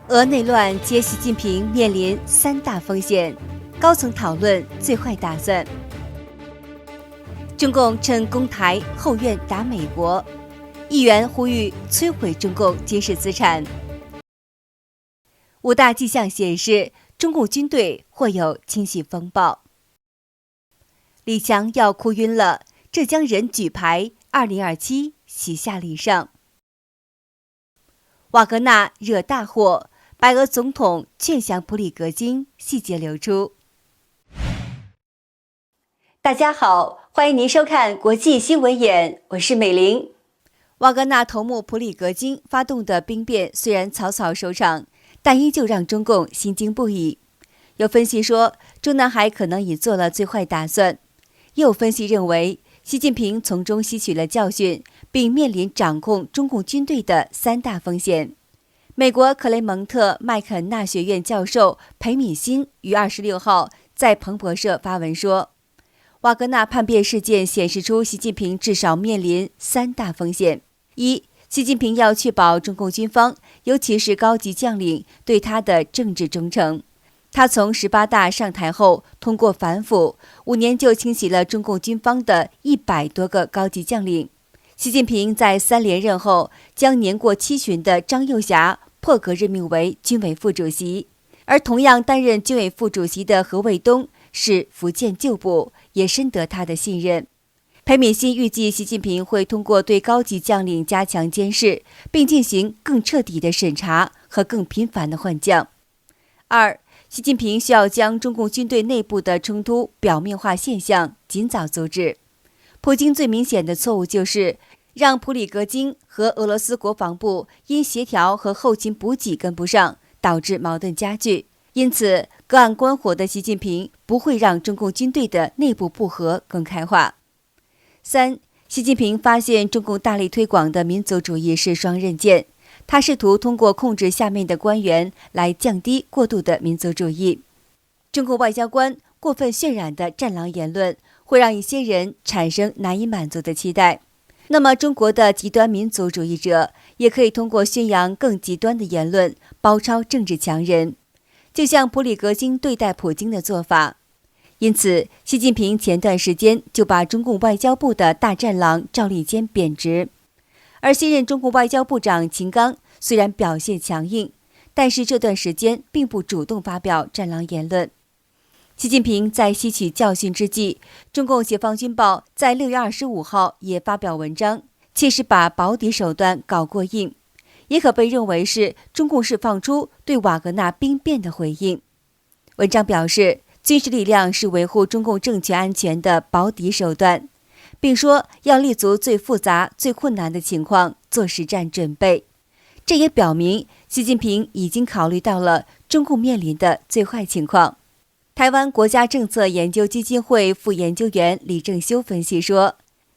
俄内乱接习近平面临3大风险，高层讨论最坏打算。中共趁攻台后院打美国，议员呼吁摧毁中共军事资产。5大迹象显示，中共军队或有清洗风暴。李强要哭晕了，浙江人举牌2027喜下礼上。瓦格纳惹大祸，白俄总统劝降普里格金，细节流出。大家好，欢迎您收看国际新闻眼，我是美玲。瓦格纳头目普里格金发动的兵变虽然草草收场，但依旧让中共心惊不已。有分析说，中南海可能已做了最坏打算。也有分析认为，习近平从中吸取了教训，并面临掌控中共军队的3大风险。美国克雷蒙特麦肯纳学院教授裴敏欣于26号在彭博社发文说，瓦格纳叛变事件显示出习近平至少面临3大风险：一、习近平要确保中共军方，尤其是高级将领对他的政治忠诚。他从18大上台后，通过反腐，5年就清洗了中共军方的100多个高级将领。习近平在3连任后，将年过70的张又侠破格任命为军委副主席，而同样担任军委副主席的何卫东是福建旧部，也深得他的信任。裴敏欣预计，习近平会通过对高级将领加强监视，并进行更彻底的审查和更频繁的换将。2、习近平需要将中共军队内部的冲突表面化现象尽早阻止。普京最明显的错误就是让普里格金和俄罗斯国防部因协调和后勤补给跟不上，导致矛盾加剧。因此，隔岸观火的习近平不会让中共军队的内部不和更开化。3、习近平发现中共大力推广的民族主义是双刃剑，他试图通过控制下面的官员来降低过度的民族主义。中共外交官过分渲染的战狼言论会让一些人产生难以满足的期待。那么中国的极端民族主义者也可以通过宣扬更极端的言论包抄政治强人，就像普里格金对待普京的做法。因此，习近平前段时间就把中共外交部的大战狼赵立坚贬值。而新任中共外交部长秦刚虽然表现强硬，但是这段时间并不主动发表战狼言论。习近平在吸取教训之际，中共解放军报在6月25号也发表文章，其实把保底手段搞过硬，也可被认为是中共释放出对瓦格纳兵变的回应。文章表示，军事力量是维护中共政权安全的保底手段，并说要立足最复杂、最困难的情况做实战准备。这也表明习近平已经考虑到了中共面临的最坏情况。台湾国家政策研究基金会副研究员李正修分析说，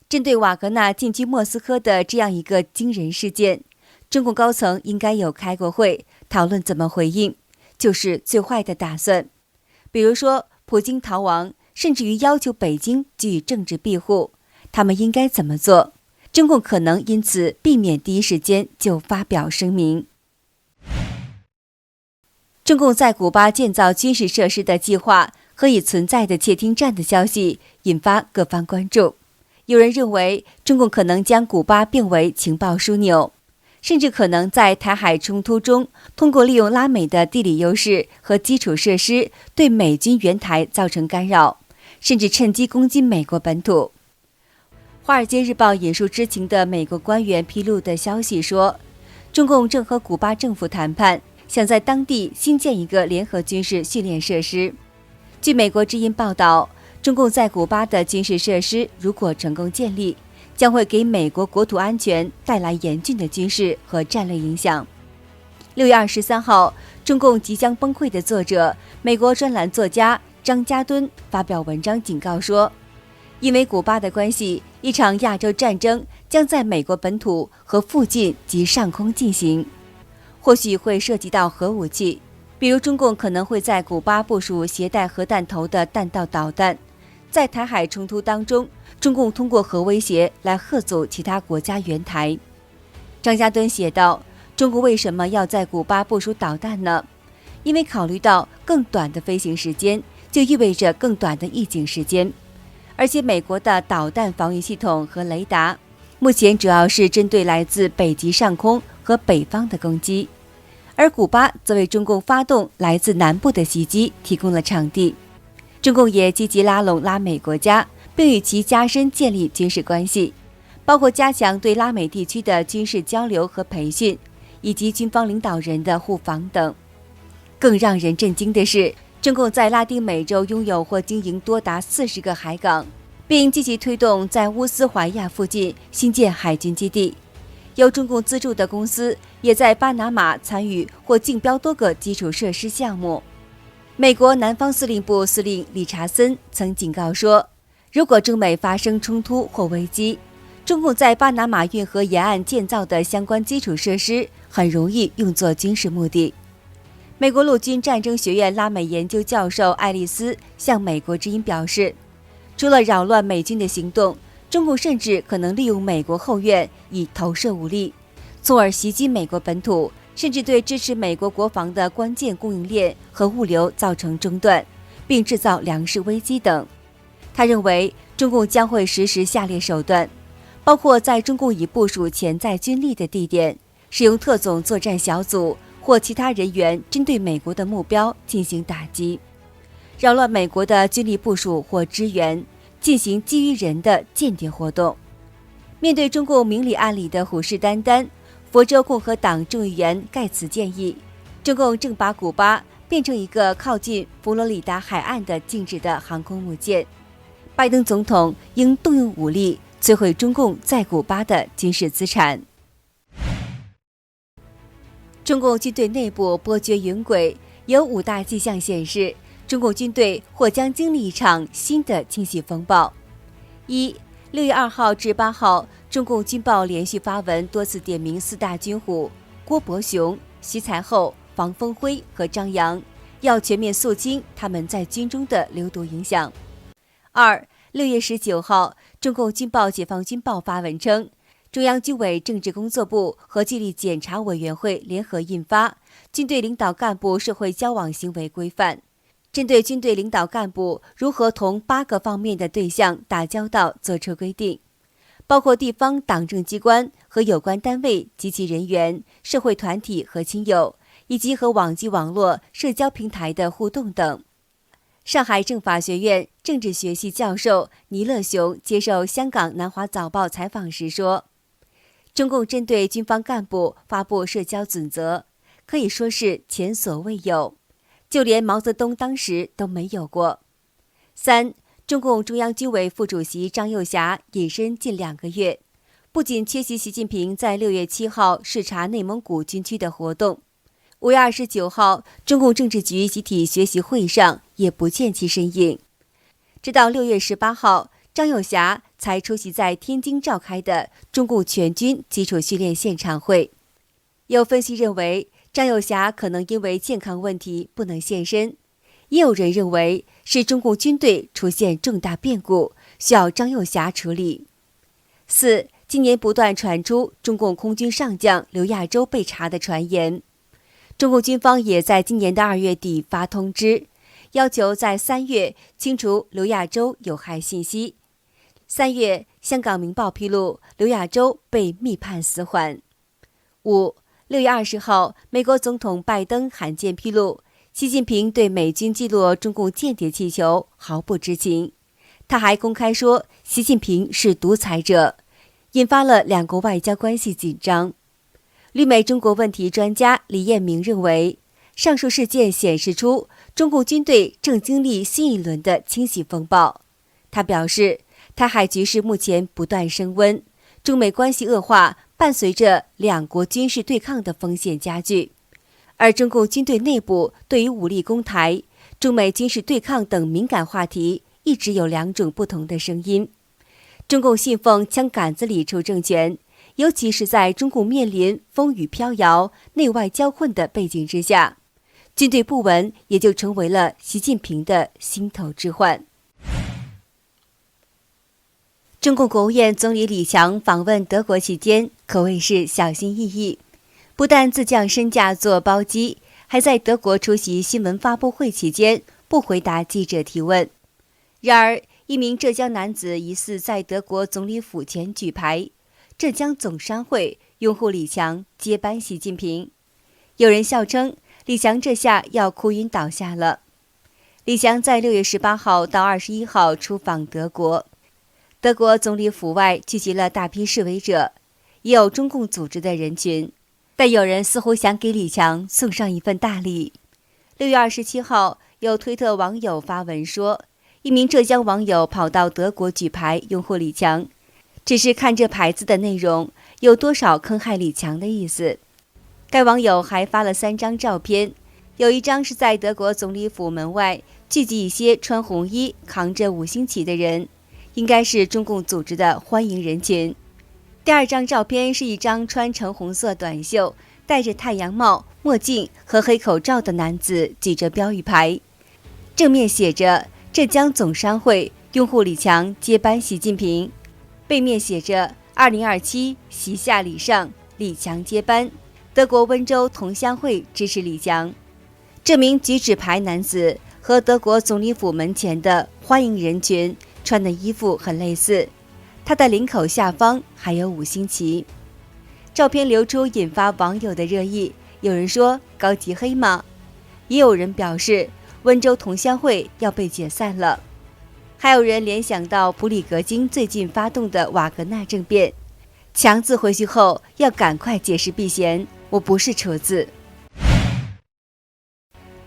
针对瓦格纳进军莫斯科的这样一个惊人事件，中共高层应该有开过会，讨论怎么回应，就是最坏的打算。比如说，普京逃亡，甚至于要求北京给予政治庇护，他们应该怎么做？中共可能因此避免第一时间就发表声明。中共在古巴建造军事设施的计划和已存在的窃听站的消息引发各方关注。有人认为，中共可能将古巴变为情报枢纽，甚至可能在台海冲突中通过利用拉美的地理优势和基础设施对美军援台造成干扰，甚至趁机攻击美国本土。华尔街日报引述知情的美国官员披露的消息说，中共正和古巴政府谈判，想在当地新建一个联合军事训练设施。据美国之音报道，中共在古巴的军事设施如果成功建立，将会给美国国土安全带来严峻的军事和战略影响。6月23号，中共即将崩溃的作者、美国专栏作家张家敦发表文章警告说，因为古巴的关系，一场亚洲战争将在美国本土和附近及上空进行，或许会涉及到核武器，比如中共可能会在古巴部署携带核弹头的弹道导弹。在台海冲突当中，中共通过核威胁来吓阻其他国家援台。张家敦写道，中国为什么要在古巴部署导弹呢？因为考虑到更短的飞行时间，就意味着更短的预警时间。而且美国的导弹防御系统和雷达目前主要是针对来自北极上空和北方的攻击，而古巴则为中共发动来自南部的袭击提供了场地。中共也积极拉拢拉美国家，并与其加深建立军事关系，包括加强对拉美地区的军事交流和培训，以及军方领导人的互访等。更让人震惊的是，中共在拉丁美洲拥有或经营多达40个海港，并积极推动在乌斯怀亚附近新建海军基地。由中共资助的公司也在巴拿马参与或竞标多个基础设施项目。美国南方司令部司令理查森曾警告说，如果中美发生冲突或危机，中共在巴拿马运河沿岸建造的相关基础设施很容易用作军事目的。美国陆军战争学院拉美研究教授爱丽丝向美国之音表示，除了扰乱美军的行动，中共甚至可能利用美国后院以投射武力，从而袭击美国本土，甚至对支持美国国防的关键供应链和物流造成中断，并制造粮食危机等。他认为，中共将会实施下列手段，包括在中共已部署潜在军力的地点，使用特种作战小组或其他人员针对美国的目标进行打击，扰乱美国的军力部署或支援，进行基于人的间谍活动。面对中共明里暗里的虎视眈眈，佛州共和党众议员盖茨建议，中共正把古巴变成一个靠近佛罗里达海岸的静止的航空母舰。拜登总统应动用武力摧毁中共在古巴的军事资产。中共军队内部波谲云诡，有5大迹象显示，中共军队或将经历一场新的清洗风暴。1、6月2号至8号，中共军报连续发文，多次点名4大军虎郭伯雄、徐才厚、房峰辉和张扬，要全面肃清他们在军中的流毒影响。2、6月19号，中共军报解放军报发文称，中央军委政治工作部和纪律检查委员会联合印发《军队领导干部社会交往行为规范》，针对军队领导干部如何同8个方面的对象打交道作出规定，包括地方党政机关和有关单位及其人员、社会团体和亲友，以及和网际网络社交平台的互动等。上海政法学院政治学系教授倪乐雄接受香港南华早报采访时说，中共针对军方干部发布社交准则，可以说是前所未有，就连毛泽东当时都没有过。3、中共中央军委副主席张又侠隐身近2个月，不仅缺席习近平在6月7号视察内蒙古军区的活动，5月29号中共政治局集体学习会上也不见其身影。直到6月18号，张又侠才出席在天津召开的中共全军基础训练现场会。有分析认为，张又侠可能因为健康问题不能现身，也有人认为是中共军队出现重大变故，需要张又侠处理。4、今年不断传出中共空军上将刘亚洲被查的传言，中共军方也在今年的2月底发通知，要求在3月清除刘亚洲有害信息。3月，香港明报披露刘亚洲被密判死缓。5、6月20号，美国总统拜登罕见披露，习近平对美军击落中共间谍气球毫不知情。他还公开说习近平是独裁者，引发了两国外交关系紧张。旅美中国问题专家李彦明认为，上述事件显示出中共军队正经历新一轮的清洗风暴。他表示，台海局势目前不断升温，中美关系恶化伴随着两国军事对抗的风险加剧，而中共军队内部对于武力攻台、中美军事对抗等敏感话题一直有2种不同的声音。中共信奉枪杆子里出政权，尤其是在中共面临风雨飘摇、内外交困的背景之下，军队不稳也就成为了习近平的心头之患。中共国务院总理李强访问德国期间可谓是小心翼翼，不但自降身价坐包机，还在德国出席新闻发布会期间不回答记者提问。然而，一名浙江男子疑似在德国总理府前举牌，浙江总商会拥护李强接班习近平。有人笑称，李强这下要哭晕倒下了。李强在6月18号到21号出访德国，德国总理府外聚集了大批示威者，也有中共组织的人群，但有人似乎想给李强送上一份大礼。6月27号，有推特网友发文说，一名浙江网友跑到德国举牌拥护李强，只是看这牌子的内容，有多少坑害李强的意思。该网友还发了3张照片，有一张是在德国总理府门外聚集一些穿红衣、扛着5星旗的人，应该是中共组织的欢迎人群。第2张照片是一张穿橙红色短袖、戴着太阳帽、墨镜和黑口罩的男子举着标语牌，正面写着浙江总商会拥护李强接班习近平，背面写着2027习下礼上，李强接班，德国温州同乡会支持李强。这名举纸牌男子和德国总理府门前的欢迎人群穿的衣服很类似，他的领口下方还有5星旗。照片流出引发网友的热议，有人说高级黑吗？也有人表示温州同乡会要被解散了。还有人联想到普里格金最近发动的瓦格纳政变，强子回去后要赶快解释避嫌，我不是厨子。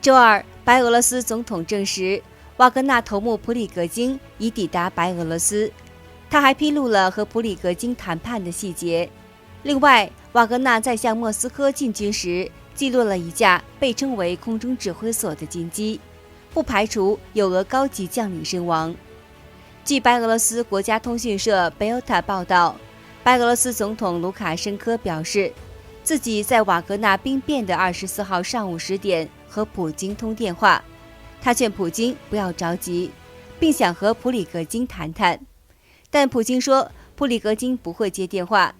周二，白俄罗斯总统证实，瓦格纳头目普里格金已抵达白俄罗斯。他还披露了和普里格金谈判的细节。另外，瓦格纳在向莫斯科进军时，记录了一架被称为空中指挥所的军机，不排除有俄高级将领身亡。据白俄罗斯国家通讯社 Belta 报道，白俄罗斯总统卢卡申科表示，自己在瓦格纳兵变的24号上午10点和普京通电话，他劝普京不要着急，并想和普里格金谈谈，但普京说普里格金不会接电话。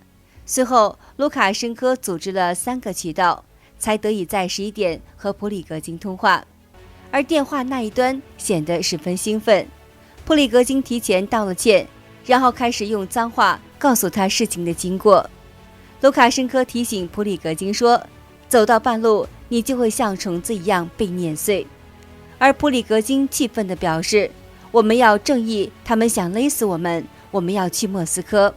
随后，卢卡申科组织了3个渠道，才得以在11点和普里格金通话，而电话那一端显得十分兴奋。普里格金提前道了歉，然后开始用脏话告诉他事情的经过。卢卡申科提醒普里格金说，走到半路你就会像虫子一样被碾碎。而普里格金气愤地表示，我们要正义，他们想勒死我们，我们要去莫斯科。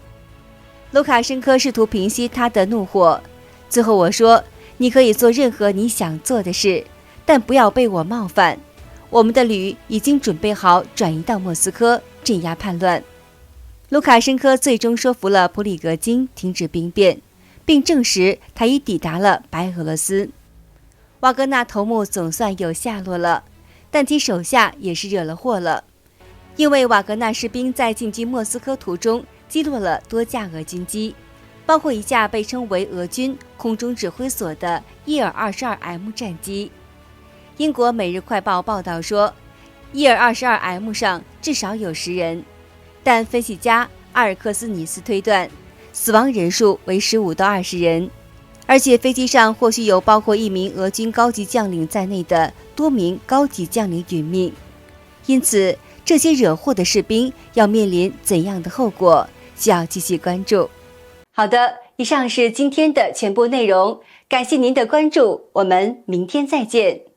卢卡申科试图平息他的怒火，最后我说，你可以做任何你想做的事，但不要被我冒犯。我们的旅已经准备好转移到莫斯科，镇压叛乱。卢卡申科最终说服了普里格金停止兵变，并证实他已抵达了白俄罗斯。瓦格纳头目总算有下落了，但其手下也是惹了祸了，因为瓦格纳士兵在进军莫斯科途中击落了多架俄军机，包括一架被称为俄军空中指挥所的伊尔 22M 战机。英国《每日快报》报道说，伊尔 22M 上至少有10人，但分析家阿尔克斯尼斯推断，死亡人数为15到20人，而且飞机上或许有包括1名俄军高级将领在内的多名高级将领殒命。因此，这些惹祸的士兵要面临怎样的后果，需要继续关注。好的，以上是今天的全部内容，感谢您的关注，我们明天再见。